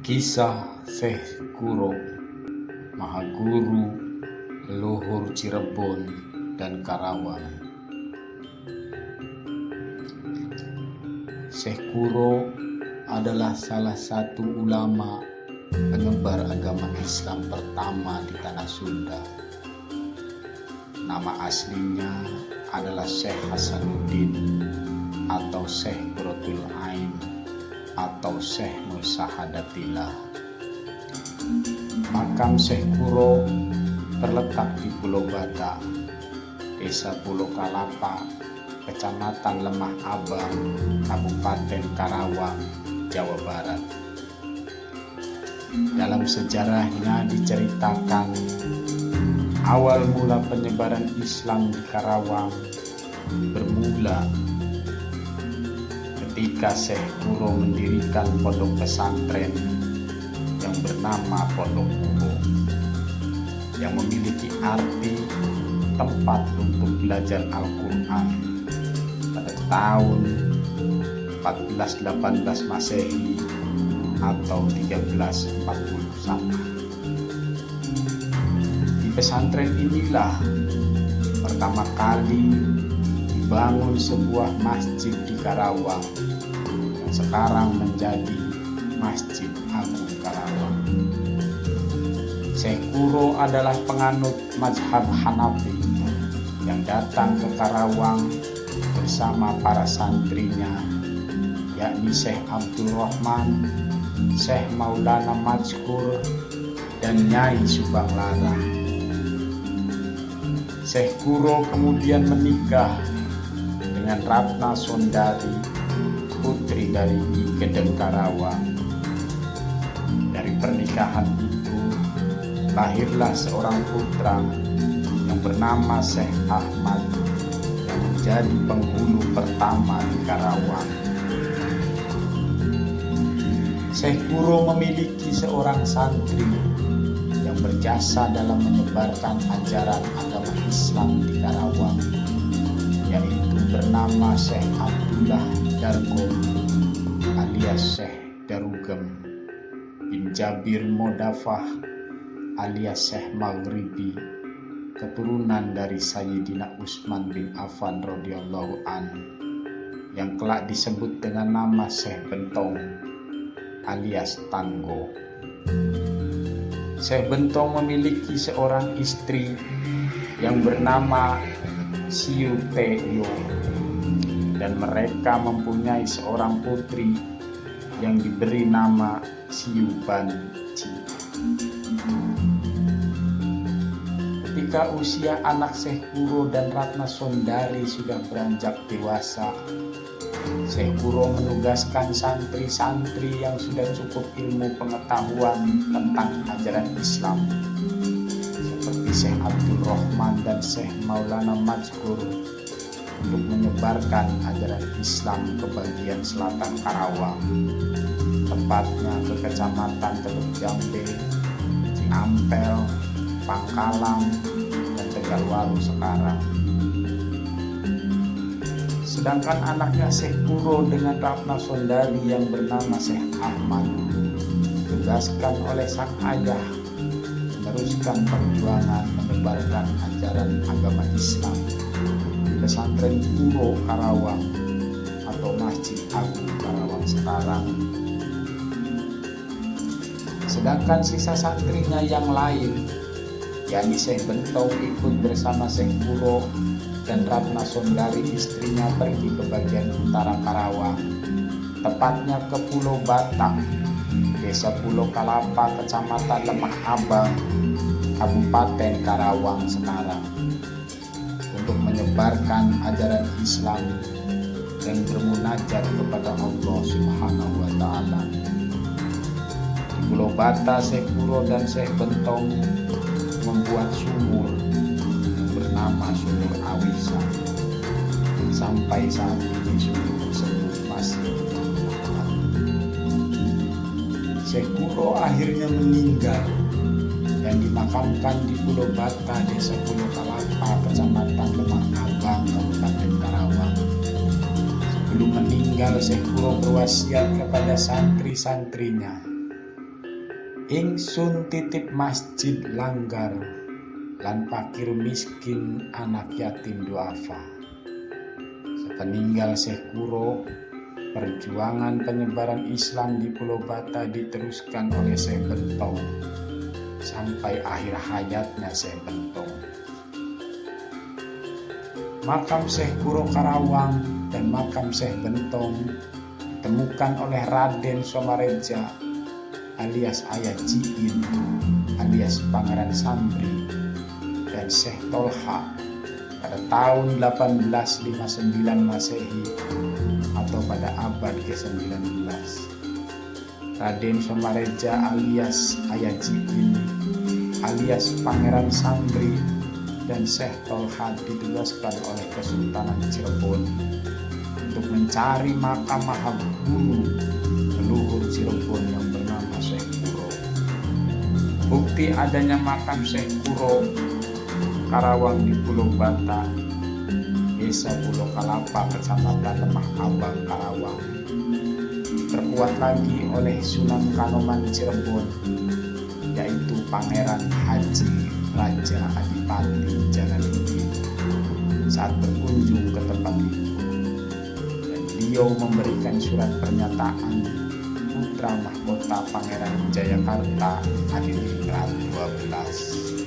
Kisah Syekh Kuro, Mahaguru leluhur Cirebon dan Karawang. Syekh Kuro adalah salah satu ulama penyebar agama Islam pertama di tanah Sunda. Nama aslinya adalah Syekh Hasanuddin atau Syekh Qurratul Ain atau Syekh Musahadatillah. Makam Syekh Kuro terletak di Pulau Bata, Desa Pulau Kalapa, Kecamatan Lemah Abang, Kabupaten Karawang, Jawa Barat. Dalam sejarahnya diceritakan awal mula penyebaran Islam di Karawang bermula ketika Syekh Kuro mendirikan pondok pesantren yang bernama Pondok Kuro, yang memiliki arti tempat untuk belajar Al-Quran pada tahun 1418 Masehi atau 1341. Di pesantren inilah pertama kali dibangun sebuah masjid di Karawang yang sekarang menjadi Masjid Agung Karawang. Syekh Kuro adalah penganut mazhab Hanafi yang datang ke Karawang bersama para santrinya, yakni Syekh Abdul Rahman, Syekh Maulana Majkur, dan Nyai Subang Larang. Syekh Kuro kemudian menikah dengan Ratna Sondari, putri dari Nyi Gedeng Karawang. Dari pernikahan itu lahirlah seorang putra yang bernama Syekh Ahmad yang menjadi penghulu pertama di Karawang. Syekh Kuro memiliki seorang santri yang berjasa dalam menyebarkan ajaran agama Islam di Karawang, yaitu bernama Syekh Abdullah Dargo alias Syekh Darugem bin Jabir Modafah alias Syekh Maghribi, keturunan dari Sayyidina Utsman bin Affan radhiyallahu an, yang kelak disebut dengan nama Syekh Bentong alias Tanggo. Syekh Bentong memiliki seorang istri yang bernama Siu Teyo, dan mereka mempunyai seorang putri yang diberi nama Siu Banci. Ketika usia anak Syekh Kuro dan Ratna Sondari sudah beranjak dewasa, Syekh Kuro menugaskan santri-santri yang sudah cukup ilmu pengetahuan tentang ajaran Islam seperti Syekh Abdul Rahman dan Syekh Maulana Majkur untuk menyebarkan ajaran Islam ke bagian selatan Karawang, tepatnya ke Kecamatan Teluk Jambe, Ciampel, Pangkalan, dan Tegalwaru sekarang. Sedangkan anaknya Syekh Kuro dengan Ratna Sondari yang bernama Syekh Ahmad ditugaskan oleh sang ayah meneruskan perjuangan menyebarkan ajaran agama Islam di pesantren Kuro Karawang atau Masjid Agung Karawang sekarang. Sedangkan sisa santrinya yang lain, yakni Syekh Bentong, ikut bersama Syekh Kuro dan Ratna Sondari istrinya pergi ke bagian utara Karawang, tepatnya ke Pulau Batang, Desa Pulau Kalapa, Kecamatan Lemah Abang, Kabupaten Karawang sekarang, untuk menyebarkan ajaran Islam dan bermunajat kepada Allah Subhanahu wa Ta'ala. Di Pulau Bata, Syekh Kuro dan Syekh Bentong membuat sumur yang bernama Sumur Awisa. Sampai saat ini sumur tersebut masih digunakan. Syekh Kuro akhirnya meninggal dan dimakamkan di Pulau Bata, Desa Pulau Kalapa, Kecamatan Lemah Abang, Kabupaten Karawang. Sebelum meninggal Sepeninggal Syekh Kuro berwasiat kepada santri-santrinya, ingsun titip masjid langgar lan fakir miskin anak yatim duafa. Sepeninggal Syekh Kuro, perjuangan penyebaran Islam di Pulau Bata diteruskan oleh Syekh Bentong sampai akhir hayatnya Syekh Bentong. Makam Syekh Kuro Karawang dan makam Syekh Bentong ditemukan oleh Raden Somareja alias Ayah Jiin alias Pangeran Sambri dan Syekh Tolha pada tahun 1859 Masehi atau pada abad ke-19. Raden Somareja alias Ayah Jiin alias Pangeran Sambri dan Syekh Tolha ditugaskan oleh Kesultanan Cirebon untuk mencari makam Mahabulu leluhur Cirebon yang bernama Syekh Kuro. Bukti adanya makam Syekh Kuro Karawang di Pulau Bata, Desa Pulau Kalapa, Kecamatan Lemah Abang, Karawang, terkuat lagi oleh Sunan Kanoman Cirebon, yaitu Pangeran Haji Raja Adipati Jalaluddin saat berkunjung ke tempat itu, dan beliau memberikan surat pernyataan putra mahkota Pangeran Jayakarta Adiningrat 12.